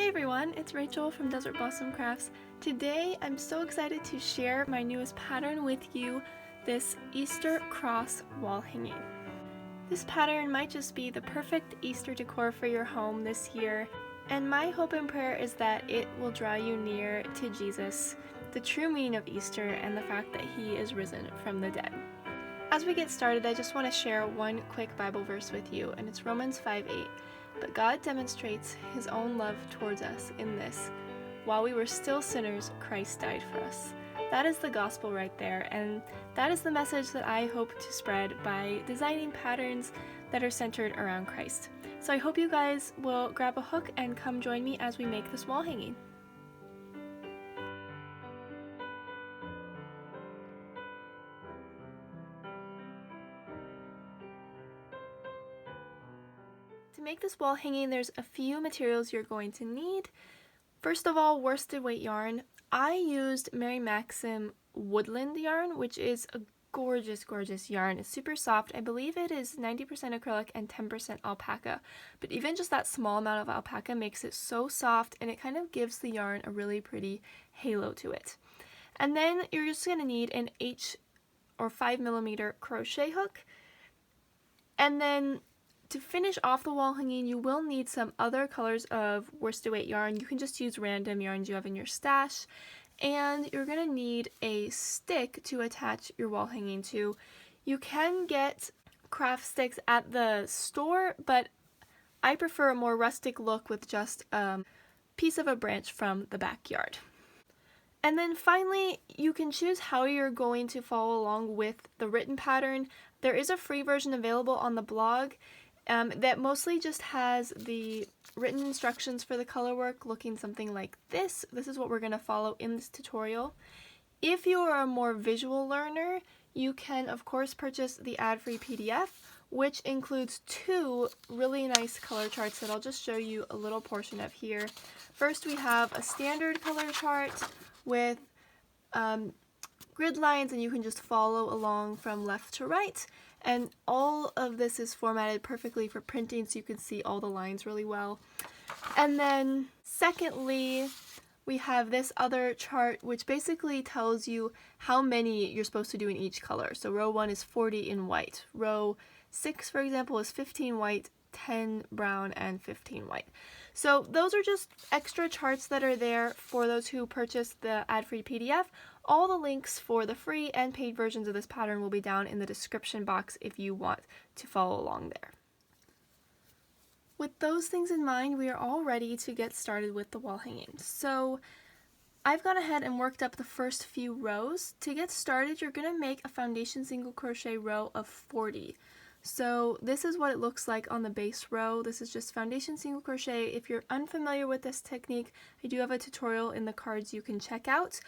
Hey everyone, it's Rachel from Desert Blossom Crafts. Today I'm so excited to share my newest pattern with you, this Easter cross wall hanging. This pattern might just be the perfect Easter decor for your home this year, and my hope and prayer is that it will draw you near to Jesus, the true meaning of Easter and the fact that he is risen from the dead. As we get started, I just want to share one quick Bible verse with you, and it's Romans 5:8. But God demonstrates his own love towards us in this: while we were still sinners, Christ died for us. That is the gospel right there, and that is the message that I hope to spread by designing patterns that are centered around Christ. So I hope you guys will grab a hook and come join me as we make this wall hanging. To make this wall hanging, there's a few materials you're going to need. First of all, worsted weight yarn. I used Mary Maxim Woodland yarn, which is a gorgeous, gorgeous yarn. It's super soft. I believe it is 90% acrylic and 10% alpaca. But even just that small amount of alpaca makes it so soft, and it kind of gives the yarn a really pretty halo to it. And then you're just going to need an 5mm crochet hook. And then to finish off the wall hanging, you will need some other colors of worsted weight yarn. You can just use random yarns you have in your stash. And you're going to need a stick to attach your wall hanging to. You can get craft sticks at the store, but I prefer a more rustic look with just a piece of a branch from the backyard. And then finally, you can choose how you're going to follow along with the written pattern. There is a free version available on the blog that mostly just has the written instructions for the color work looking something like this. This is what we're going to follow in this tutorial. If you are a more visual learner, you can of course purchase the ad-free PDF, which includes two really nice color charts that I'll just show you a little portion of here. First, we have a standard color chart with grid lines, and you can just follow along from left to right. And all of this is formatted perfectly for printing, so you can see all the lines really well. And then secondly, we have this other chart, which basically tells you how many you're supposed to do in each color. So row 1 is 40 in white. Row 6, for example, is 15 white, 10 brown, and 15 white. So those are just extra charts that are there for those who purchase the ad-free PDF. All the links for the free and paid versions of this pattern will be down in the description box if you want to follow along there. With those things in mind, we are all ready to get started with the wall hanging. So I've gone ahead and worked up the first few rows. To get started, you're going to make a foundation single crochet row of 40. So this is what it looks like on the base row. This is just foundation single crochet. If you're unfamiliar with this technique, I do have a tutorial in the cards you can check out.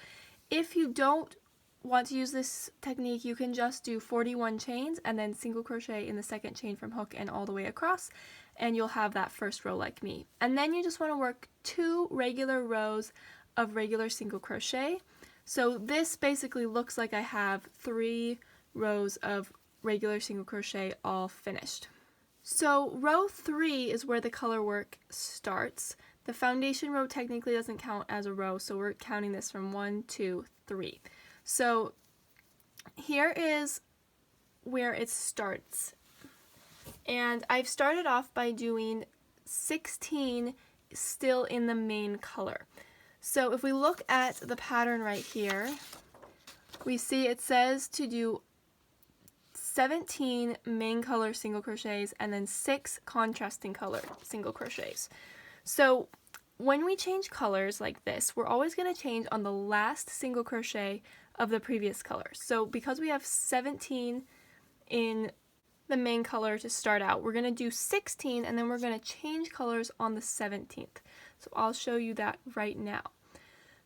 If you don't want to use this technique, you can just do 41 chains and then single crochet in the second chain from hook and all the way across, and you'll have that first row like me. And then you just want to work 2 regular rows of regular single crochet. So this basically looks like I have 3 rows of regular single crochet all finished. So row 3 is where the color work starts. The foundation row technically doesn't count as a row, so we're counting this from 1, 2, 3. So here is where it starts. And I've started off by doing 16 still in the main color. So if we look at the pattern right here, we see it says to do 17 main color single crochets and then 6 contrasting color single crochets. So when we change colors like this, we're always going to change on the last single crochet of the previous color. So because we have 17 in the main color to start out, we're going to do 16 and then we're going to change colors on the 17th. So I'll show you that right now.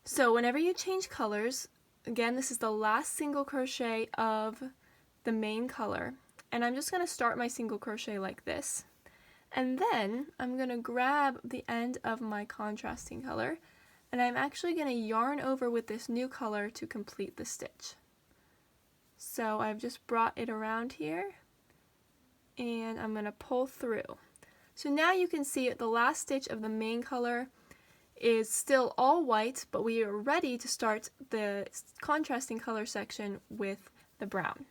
So whenever you change colors, again, this is the last single crochet of the main color, and I'm just going to start my single crochet like this. And then I'm going to grab the end of my contrasting color, and I'm actually going to yarn over with this new color to complete the stitch. So I've just brought it around here, and I'm going to pull through. So now you can see at the last stitch of the main color, is still all white, but we are ready to start the contrasting color section with the brown.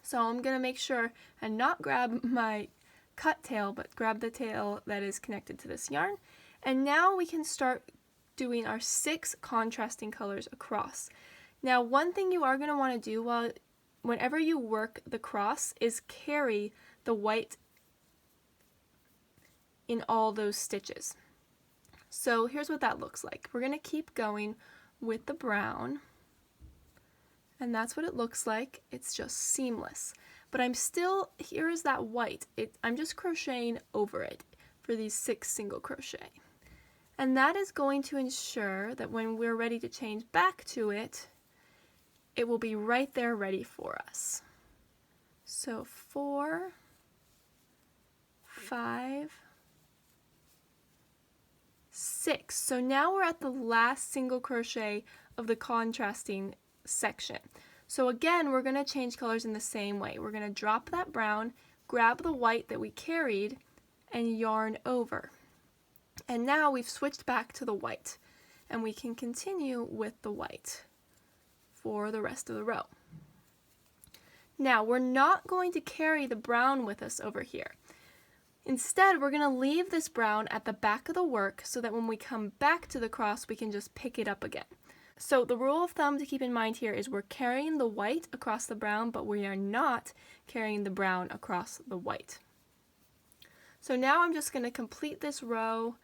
So I'm going to make sure and not grab my cut tail, but grab the tail that is connected to this yarn. And now we can start doing our 6 contrasting colors across. Now, one thing you are going to want to do whenever you work the cross is carry the white in all those stitches. So here's what that looks like. We're going to keep going with the brown, and that's what it looks like. It's just seamless. But here is that white. I'm just crocheting over it for these 6 single crochet. And that is going to ensure that when we're ready to change back to it, it will be right there ready for us. So 4, 5, 6. So now we're at the last single crochet of the contrasting section. So again, we're going to change colors in the same way. We're going to drop that brown, grab the white that we carried, and yarn over. And now we've switched back to the white, and we can continue with the white for the rest of the row. Now, we're not going to carry the brown with us over here. Instead, we're going to leave this brown at the back of the work so that when we come back to the cross, we can just pick it up again. So the rule of thumb to keep in mind here is we're carrying the white across the brown, but we are not carrying the brown across the white. So now I'm just going to complete this row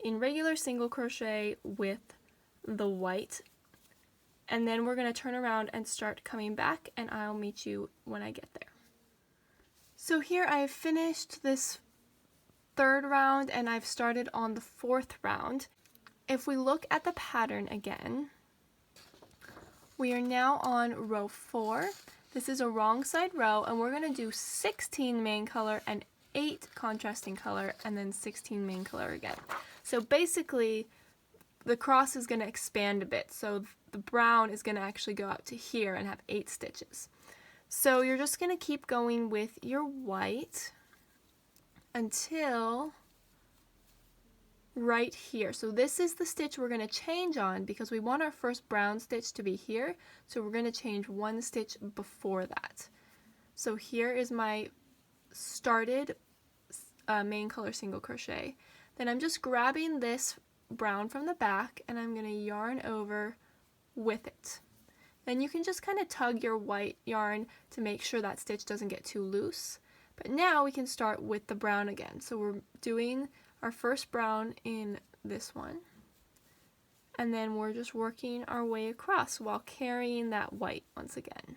in regular single crochet with the white, and then we're going to turn around and start coming back, and I'll meet you when I get there. So here I have finished this 3rd round, and I've started on the 4th round. If we look at the pattern again, we are now on row 4. This is a wrong side row, and we're going to do 16 main color and 8 contrasting color, and then 16 main color again. So basically, the cross is going to expand a bit, so the brown is going to actually go out to here and have 8 stitches. So you're just going to keep going with your white until right here. So this is the stitch we're going to change on because we want our first brown stitch to be here, so we're going to change 1 stitch before that. So here is my started main color single crochet. Then I'm just grabbing this brown from the back and I'm going to yarn over with it. Then you can just kind of tug your white yarn to make sure that stitch doesn't get too loose. But now we can start with the brown again. So we're doing our first brown in this one, and then we're just working our way across while carrying that white once again.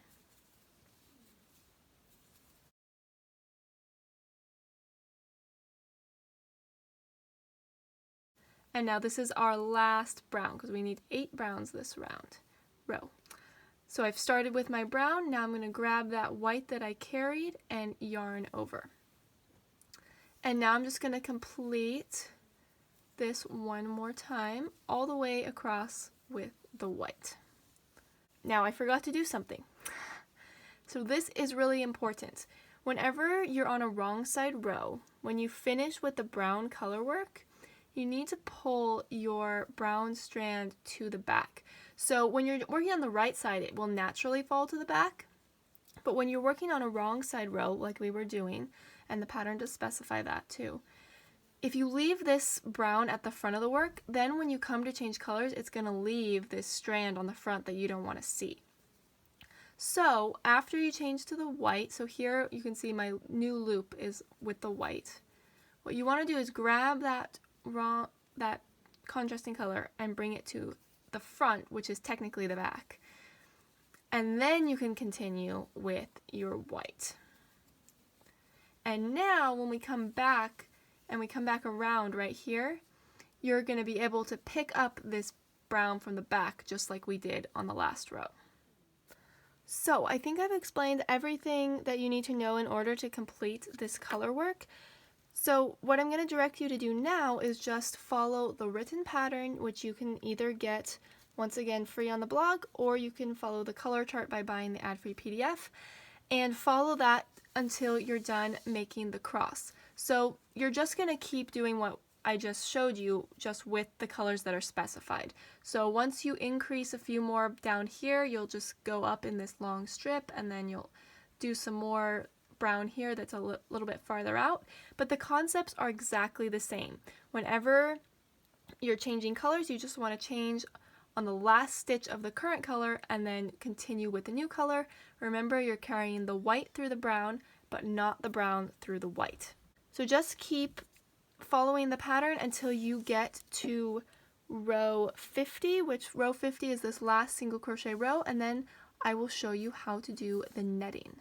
And now this is our last brown because we need 8 browns this row. So I've started with my brown, now I'm going to grab that white that I carried and yarn over. And now I'm just going to complete this one more time all the way across with the white. Now I forgot to do something. So this is really important. Whenever you're on a wrong side row, when you finish with the brown color work, you need to pull your brown strand to the back. So when you're working on the right side, it will naturally fall to the back. But when you're working on a wrong side row, like we were doing, and the pattern does specify that too, if you leave this brown at the front of the work, then when you come to change colors, it's going to leave this strand on the front that you don't want to see. So after you change to the white, so here you can see my new loop is with the white. What you want to do is grab that contrasting color and bring it to the front, which is technically the back. And then you can continue with your white. And now when we come back and we come back around right here, you're going to be able to pick up this brown from the back just like we did on the last row. So I think I've explained everything that you need to know in order to complete this color work. So what I'm going to direct you to do now is just follow the written pattern, which you can either get once again free on the blog, or you can follow the color chart by buying the ad-free PDF, and follow that until you're done making the cross. So you're just going to keep doing what I just showed you, just with the colors that are specified. So once you increase a few more down here, you'll just go up in this long strip, and then you'll do some more brown here that's a little bit farther out. But the concepts are exactly the same. Whenever you're changing colors, you just want to change on the last stitch of the current color and then continue with the new color. Remember, you're carrying the white through the brown, but not the brown through the white. So just keep following the pattern until you get to row 50, which row 50 is this last single crochet row, and then I will show you how to do the netting.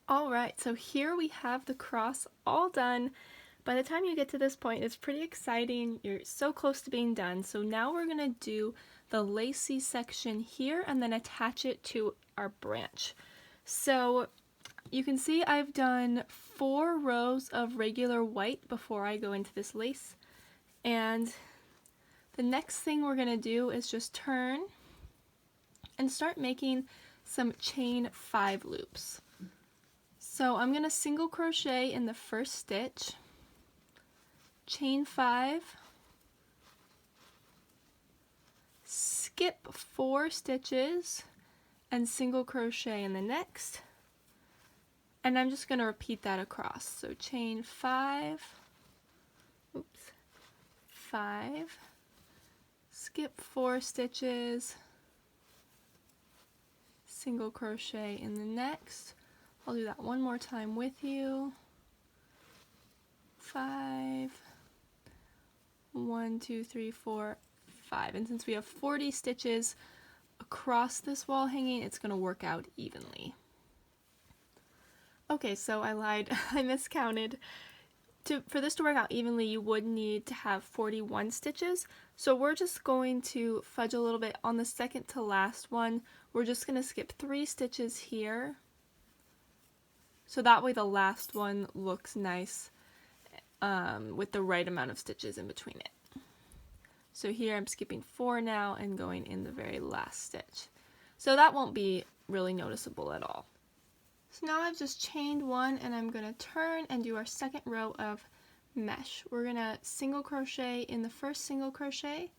Alright, so here we have the cross all done. By the time you get to this point, it's pretty exciting. You're so close to being done. So now we're going to do the lacy section here and then attach it to our branch. So you can see I've done 4 rows of regular white before I go into this lace. And the next thing we're going to do is just turn and start making some chain 5 loops. So I'm going to single crochet in the first stitch, chain 5, skip 4 stitches, and single crochet in the next. And I'm just going to repeat that across. So chain 5, 5, skip 4 stitches, single crochet in the next. I'll do that one more time with you. 5, 1, 2, 3, 4, 5. And since we have 40 stitches across this wall hanging, it's going to work out evenly. Okay, so I lied. I miscounted. For this to work out evenly, you would need to have 41 stitches. So we're just going to fudge a little bit on the second to last one. We're just going to skip 3 stitches here. So that way the last one looks nice with the right amount of stitches in between it. So here I'm skipping 4 now and going in the very last stitch. So that won't be really noticeable at all. So now I've just chained 1 and I'm going to turn and do our second row of mesh. We're going to single crochet in the first single crochet,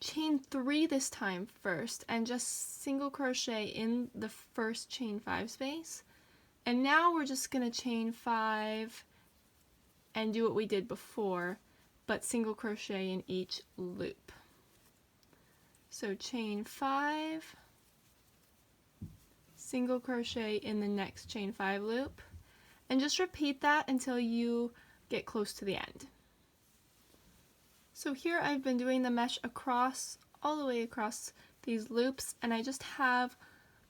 chain 3 this time first, and just single crochet in the first chain 5 space. And now we're just going to chain 5 and do what we did before, but single crochet in each loop. So chain 5, single crochet in the next chain 5 loop, and just repeat that until you get close to the end. So here I've been doing the mesh across, all the way across these loops, and I just have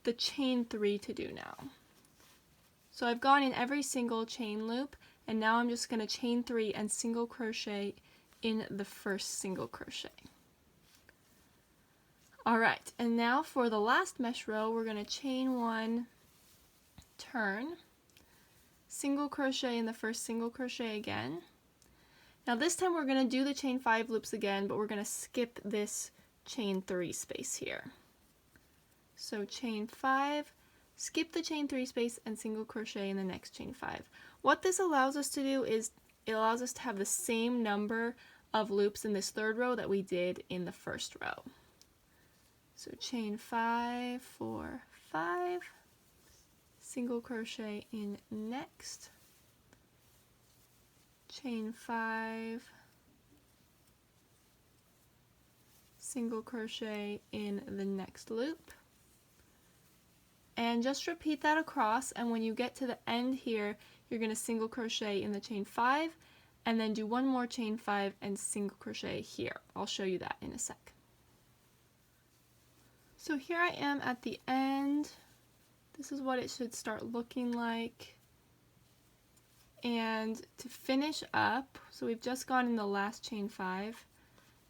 the chain 3 to do now. So I've gone in every single chain loop, and now I'm just going to chain 3 and single crochet in the first single crochet. Alright, and now for the last mesh row, we're going to chain 1, turn, single crochet in the first single crochet again. Now this time we're going to do the chain 5 loops again, but we're going to skip this chain 3 space here. So chain 5, skip the chain 3 space and single crochet in the next chain 5. What this allows us to do is it allows us to have the same number of loops in this third row that we did in the first row. So chain 5, 4, 5, single crochet in next, chain 5, single crochet in the next loop, and just repeat that across, and when you get to the end here, you're going to single crochet in the chain 5 and then do one more chain 5 and single crochet here. I'll show you that in a sec. So here I am at the end. This is what it should start looking like. And to finish up, so we've just gone in the last chain 5.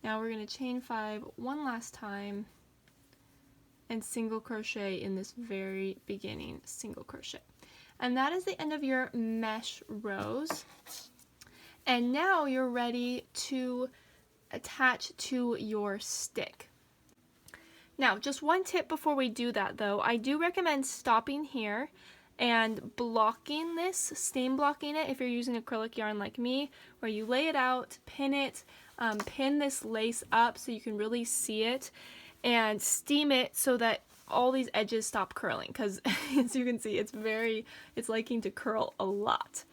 Now we're going to chain 5 one last time and single crochet in this very beginning single crochet. And that is the end of your mesh rows. And now you're ready to attach to your stick. Now, just one tip before we do that though, I do recommend stopping here and blocking this, stain blocking it if you're using acrylic yarn like me, where you lay it out, pin it, pin this lace up so you can really see it, and steam it so that all these edges stop curling, because as you can see it's liking to curl a lot.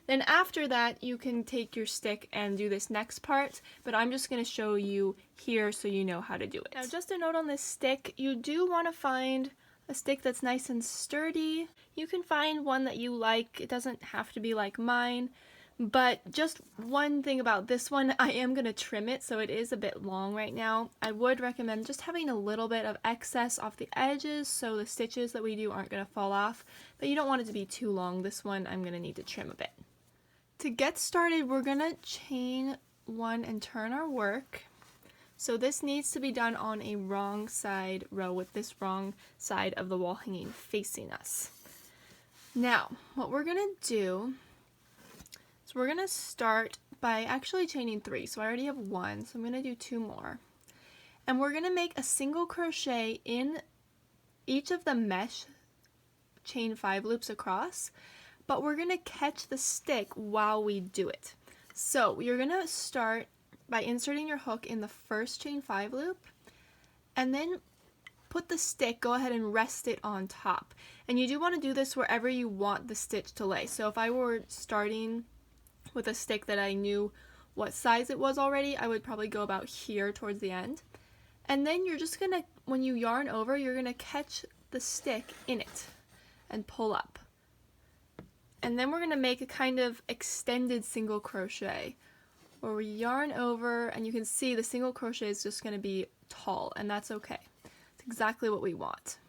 Then after that you can take your stick and do this next part, but I'm just going to show you here so you know how to do it. Now just a note on this stick, you do want to find a stick that's nice and sturdy. You can find one that you like, it doesn't have to be like mine. But just one thing about this one, I am going to trim it, so it is a bit long right now. I would recommend just having a little bit of excess off the edges so the stitches that we do aren't going to fall off, but you don't want it to be too long. This one I'm going to need to trim a bit. To get started, we're going to chain one and turn our work. So this needs to be done on a wrong side row with this wrong side of the wall hanging facing us. Now, what we're going to do, we're going to start by actually chaining 3. So I already have 1, so I'm going to do 2 more. And we're going to make a single crochet in each of the mesh chain 5 loops across, but we're going to catch the stick while we do it. So you're going to start by inserting your hook in the first chain 5 loop, and then put the stick, go ahead and rest it on top. And you do want to do this wherever you want the stitch to lay. So if I were starting with a stick that I knew what size it was already, I would probably go about here towards the end. And then you're just gonna, when you yarn over, you're gonna catch the stick in it and pull up. And then we're gonna make a kind of extended single crochet where we yarn over, and you can see the single crochet is just gonna be tall, and that's okay. It's exactly what we want.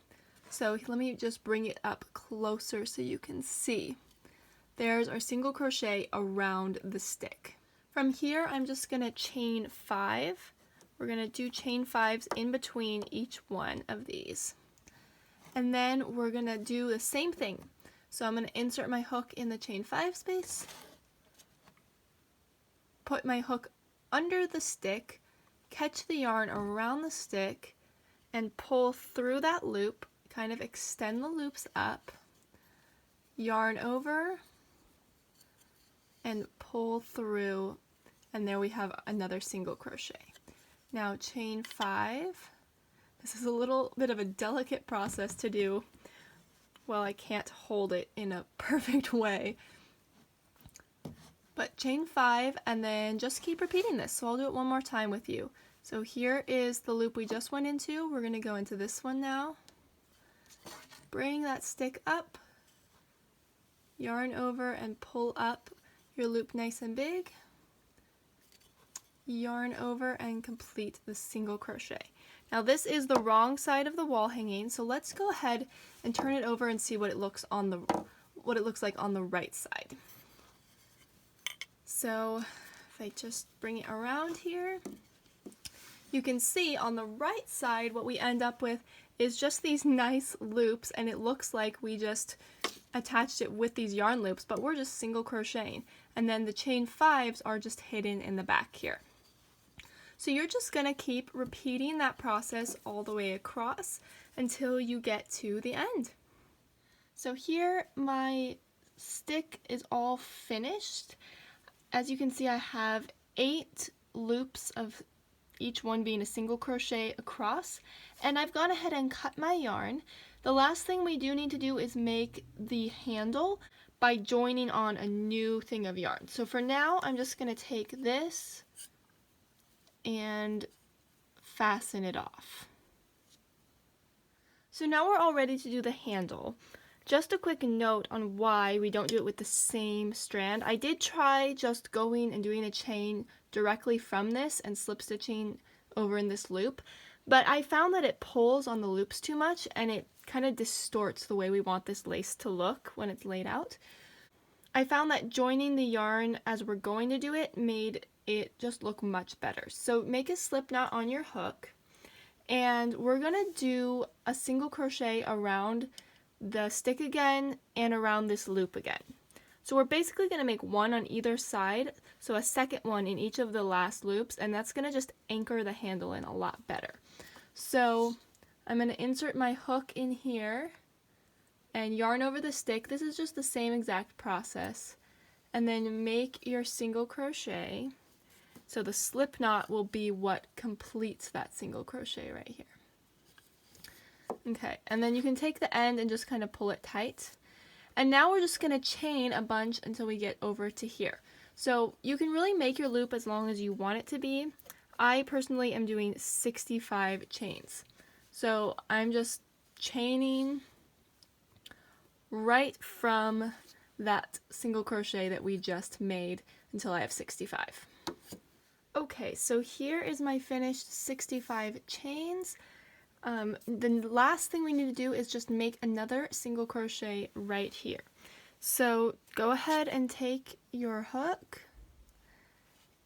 So let me just bring it up closer so you can see. There's our single crochet around the stick. From here, I'm just going to chain 5. We're going to do chain 5s in between each one of these. And then we're going to do the same thing. So I'm going to insert my hook in the chain 5 space, put my hook under the stick, catch the yarn around the stick, and pull through that loop, kind of extend the loops up, yarn over, and pull through, and there we have another single crochet. Now chain 5. This is a little bit of a delicate process to do. Well, I can't hold it in a perfect way. But chain 5, and then just keep repeating this. So I'll do it one more time with you. So here is the loop we just went into. We're going to go into this one now. Bring that stick up, yarn over and pull up your loop nice and big, yarn over and complete the single crochet. Now this is the wrong side of the wall hanging, so let's go ahead and turn it over and see what it looks like on the right side. So if I just bring it around here, you can see on the right side what we end up with is just these nice loops, and it looks like we just attached it with these yarn loops, but we're just single crocheting, and then the chain 5s are just hidden in the back here. So you're just going to keep repeating that process all the way across until you get to the end. So here my stick is all finished. As you can see, I have 8 loops of each one being a single crochet across, and I've gone ahead and cut my yarn. The last thing we do need to do is make the handle by joining on a new thing of yarn. So for now, I'm just going to take this and fasten it off. So now we're all ready to do the handle. Just a quick note on why we don't do it with the same strand. I did try just going and doing a chain directly from this and slip stitching over in this loop, but I found that it pulls on the loops too much and it kind of distorts the way we want this lace to look when it's laid out. I found that joining the yarn as we're going to do it made it just look much better. So make a slip knot on your hook, and we're gonna do a single crochet around the stick again and around this loop again. So we're basically going to make one on either side, so a second one in each of the last loops, and that's going to just anchor the handle in a lot better. So I'm going to insert my hook in here and yarn over the stick. This is just the same exact process. And then make your single crochet. So the slip knot will be what completes that single crochet right here. Okay, and then you can take the end and just kind of pull it tight. And now we're just going to chain a bunch until we get over to here. So you can really make your loop as long as you want it to be. I personally am doing 65 chains. So I'm just chaining right from that single crochet that we just made until I have 65. Okay, so here is my finished 65 chains. The last thing we need to do is just make another single crochet right here. So go ahead and take your hook,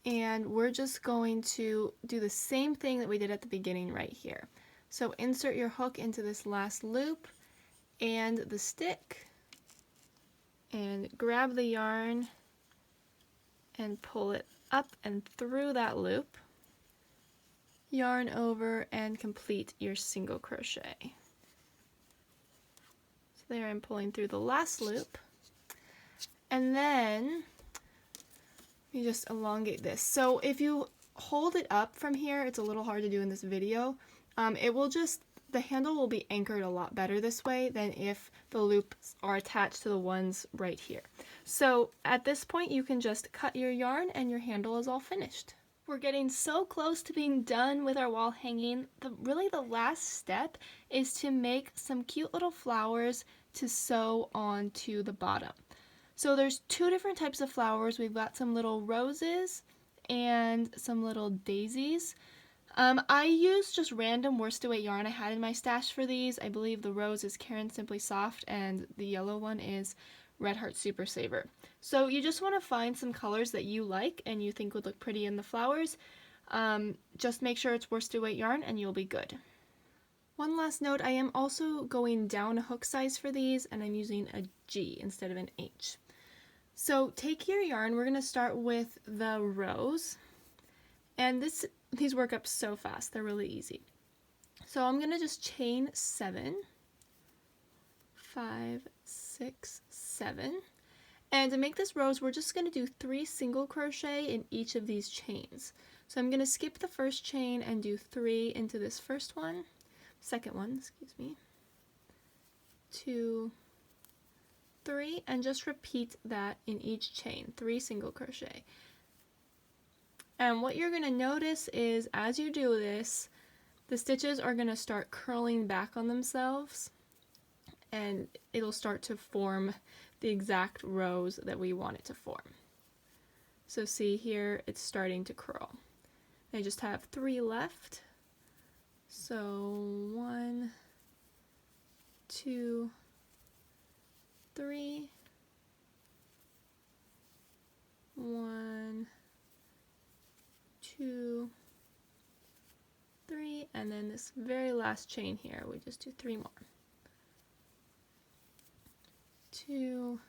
and we're just going to do the same thing that we did at the beginning right here. So insert your hook into this last loop and the stick, and grab the yarn and pull it up and through that loop. Yarn over and complete your single crochet. So there I'm pulling through the last loop. And then you just elongate this. So if you hold it up from here, it's a little hard to do in this video. The handle will be anchored a lot better this way than if the loops are attached to the ones right here. So at this point you can just cut your yarn and your handle is all finished. We're getting so close to being done with our wall hanging. Really the last step is to make some cute little flowers to sew onto the bottom. So there's two different types of flowers. We've got some little roses and some little daisies. I used just random worsted weight yarn I had in my stash for these. I believe the rose is Caron Simply Soft and the yellow one is Red Heart Super Saver. So you just want to find some colors that you like and you think would look pretty in the flowers. Just make sure it's worsted weight yarn and you'll be good. One last note, I am also going down a hook size for these and I'm using a G instead of an H. So take your yarn, we're going to start with the rose. And these work up so fast, they're really easy. So I'm going to just chain 7, 5, 6, 7. And to make this rose, we're just going to do 3 single crochet in each of these chains. So I'm going to skip the first chain and do 3 into this second one, excuse me. 2, 3, and just repeat that in each chain, 3 single crochet. And what you're going to notice is as you do this, the stitches are going to start curling back on themselves and it'll start to form the exact rose that we want it to form. So see here, it's starting to curl. I just have 3 left. So 1, 2, 3, 1, 2, 3, and then this very last chain here, we just do 3 more. 2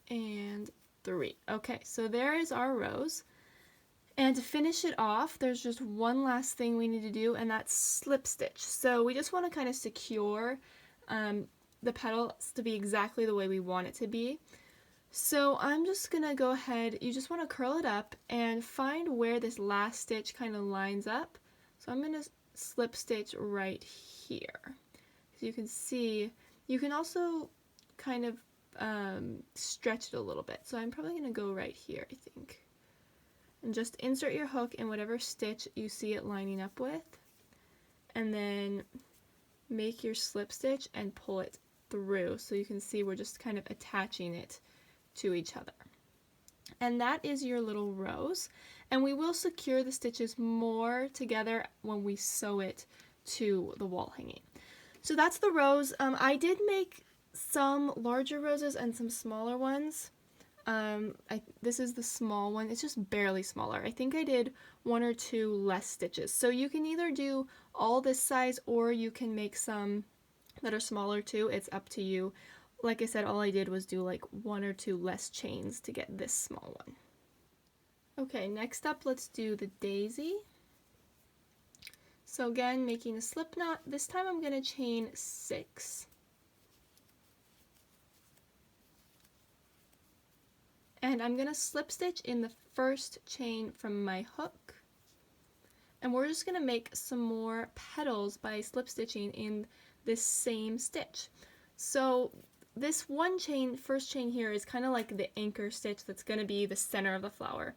and 3. Okay, so there is our rose. And to finish it off, there's just one last thing we need to do, and that's slip stitch. So we just want to kind of secure the petals to be exactly the way we want it to be. So I'm just going to go ahead, you just want to curl it up and find where this last stitch kind of lines up. So I'm going to slip stitch right here. As you can see, you can also kind of stretch it a little bit. So I'm probably going to go right here, I think. And just insert your hook in whatever stitch you see it lining up with. And then make your slip stitch and pull it through. So you can see we're just kind of attaching it to each other. And that is your little rose. And we will secure the stitches more together when we sew it to the wall hanging. So that's the rose. I did make some larger roses and some smaller ones. This is the small one. It's just barely smaller. I think I did 1 or 2 less stitches. So you can either do all this size or you can make some that are smaller too. It's up to you. Like I said, all I did was do like 1 or 2 less chains to get this small one. Okay, next up let's do the daisy. So again, making a slip knot. This time I'm going to chain 6. And I'm going to slip stitch in the first chain from my hook. And we're just going to make some more petals by slip stitching in this same stitch. So this one chain, first chain here, is kind of like the anchor stitch that's going to be the center of the flower.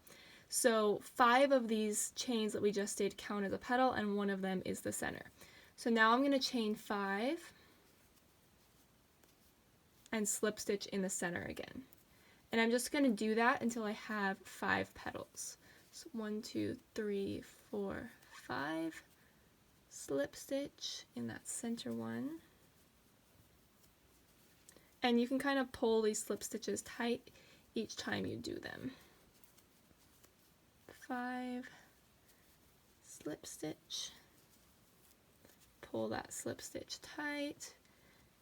So 5 of these chains that we just did count as a petal, and one of them is the center. So now I'm going to chain 5 and slip stitch in the center again. And I'm just going to do that until I have 5 petals. So 1, 2, 3, 4, 5. Slip stitch in that center one. And you can kind of pull these slip stitches tight each time you do them. 5, slip stitch, pull that slip stitch tight,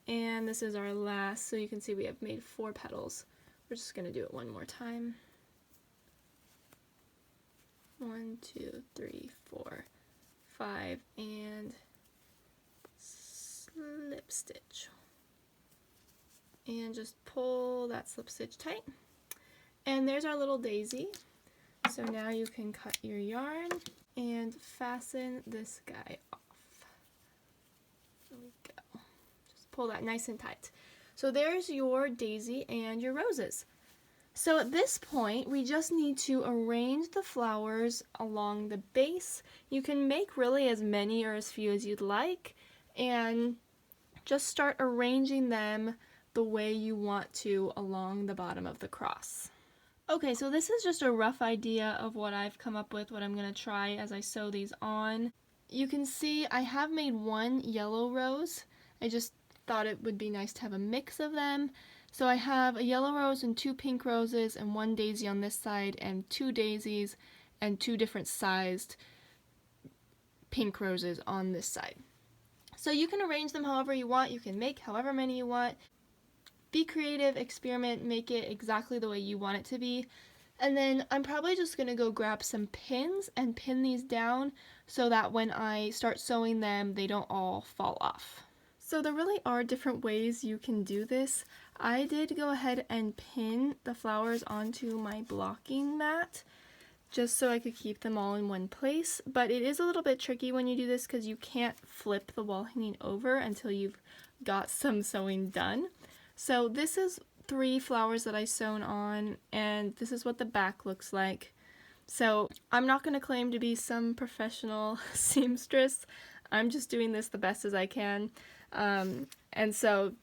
and this is our last, so you can see we have made 4 petals. We're just going to do it one more time. 1, 2, 3, 4, 5, and slip stitch. And just pull that slip stitch tight. And there's our little daisy. So now you can cut your yarn and fasten this guy off. There we go. Just pull that nice and tight. So there's your daisy and your roses. So at this point, we just need to arrange the flowers along the base. You can make really as many or as few as you'd like, and just start arranging them the way you want to along the bottom of the cross. Okay, so this is just a rough idea of what I've come up with, what I'm going to try as I sew these on. You can see I have made 1 yellow rose. I just thought it would be nice to have a mix of them. So I have a yellow rose and 2 pink roses and 1 daisy on this side and 2 daisies and 2 different sized pink roses on this side. So you can arrange them however you want. You can make however many you want. Be creative, experiment, make it exactly the way you want it to be. And then I'm probably just going to go grab some pins and pin these down so that when I start sewing them, they don't all fall off. So there really are different ways you can do this. I did go ahead and pin the flowers onto my blocking mat just so I could keep them all in one place, but it is a little bit tricky when you do this because you can't flip the wall hanging over until you've got some sewing done. So this is 3 flowers that I sewn on, and this is what the back looks like. So I'm not going to claim to be some professional seamstress. I'm just doing this the best as I can. And so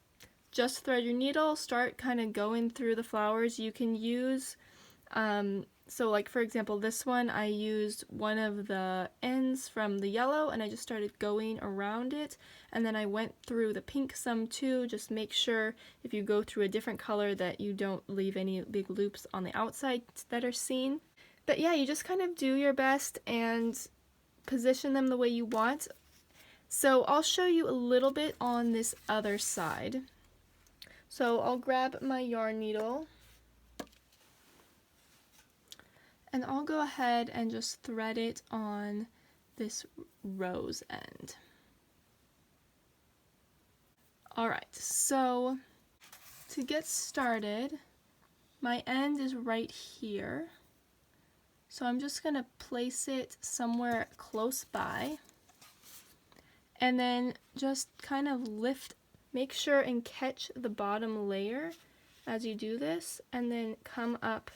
just thread your needle, start kind of going through the flowers. You can use, so like for example this one, I used one of the ends from the yellow and I just started going around it, and then I went through the pink some too. Just make sure if you go through a different color that you don't leave any big loops on the outside that are seen. But yeah, you just kind of do your best and position them the way you want. So I'll show you a little bit on this other side. So I'll grab my yarn needle and I'll go ahead and just thread it on this rose end. Alright, so to get started, my end is right here. So I'm just going to place it somewhere close by. And then just kind of lift, make sure and catch the bottom layer as you do this, and then come up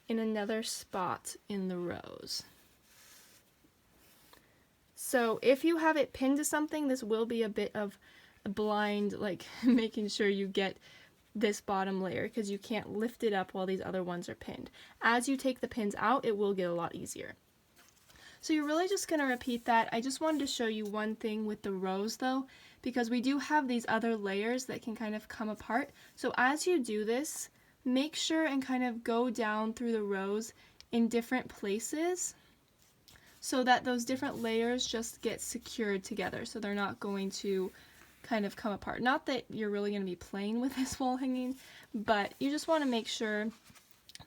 in another spot in the rose. So if you have it pinned to something, this will be a bit of a blind, like making sure you get this bottom layer because you can't lift it up while these other ones are pinned. As you take the pins out, it will get a lot easier. So you're really just going to repeat that. I just wanted to show you one thing with the rose though, because we do have these other layers that can kind of come apart. So as you do this, make sure and kind of go down through the rose in different places so that those different layers just get secured together, so they're not going to kind of come apart. Not that you're really going to be playing with this wall hanging, but you just want to make sure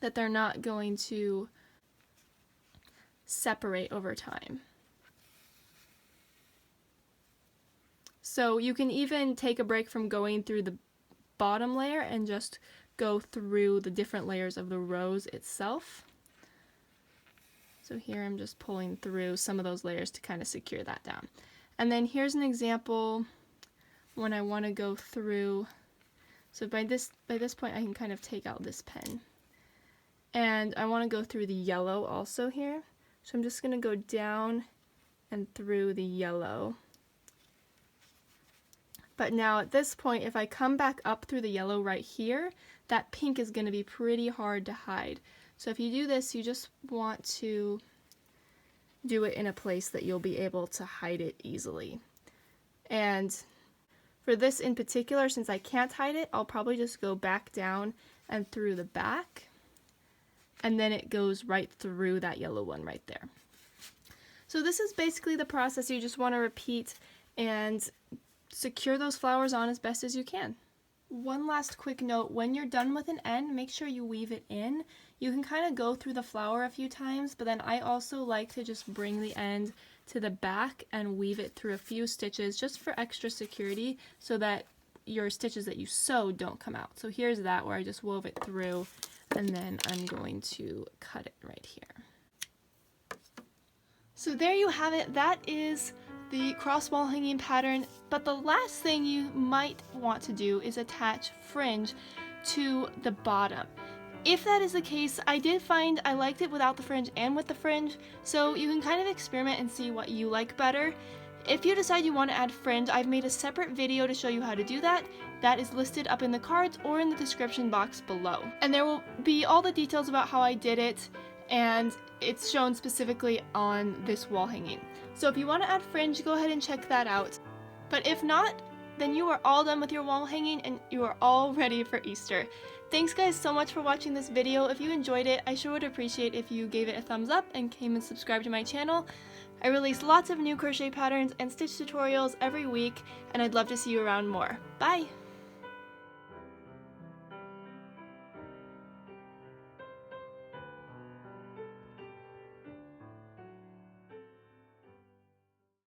that they're not going to separate over time. So you can even take a break from going through the bottom layer and just go through the different layers of the rose itself. So here I'm just pulling through some of those layers to kind of secure that down. And then here's an example when I want to go through. So by this point I can kind of take out this pen. And I want to go through the yellow also here. So I'm just going to go down and through the yellow. But now at this point, if I come back up through the yellow right here, that pink is going to be pretty hard to hide. So if you do this, you just want to do it in a place that you'll be able to hide it easily. And for this in particular, since I can't hide it, I'll probably just go back down and through the back. And then it goes right through that yellow one right there. So this is basically the process you just want to repeat and secure those flowers on as best as you can. One last quick note, when you're done with an end, make sure you weave it in. You can kind of go through the flower a few times, but then I also like to just bring the end to the back and weave it through a few stitches just for extra security so that your stitches that you sew don't come out. So here's that where I just wove it through, and then I'm going to cut it right here. So there you have it. That is the cross wall hanging pattern, but the last thing you might want to do is attach fringe to the bottom. If that is the case, I did find I liked it without the fringe and with the fringe, so you can kind of experiment and see what you like better. If you decide you want to add fringe, I've made a separate video to show you how to do that. That is listed up in the cards or in the description box below. And there will be all the details about how I did it, and it's shown specifically on this wall hanging. So if you want to add fringe, go ahead and check that out. But if not, then you are all done with your wall hanging and you are all ready for Easter. Thanks guys so much for watching this video. If you enjoyed it, I sure would appreciate if you gave it a thumbs up and came and subscribed to my channel. I release lots of new crochet patterns and stitch tutorials every week, and I'd love to see you around more. Bye!